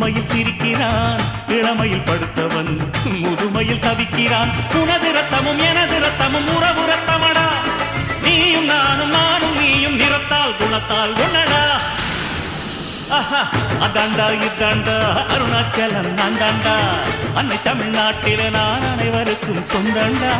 புதுமையில் சிரிக்கிறான், இளமையில் படுத்தவன் முதுமையில் தவிக்கிறான். உனது ரத்தமும் எனது ரத்தமும் உறவு ரத்தமடா, நீயும் நானும் நானும் நீயும் நிறத்தால் குணத்தால் ஒன்னடா. அதாண்டா இதாண்டா அருணாச்சலம் நான் தாண்டா, அன்னை தமிழ்நாட்டில நான் அனைவருக்கும் சொந்தண்டா.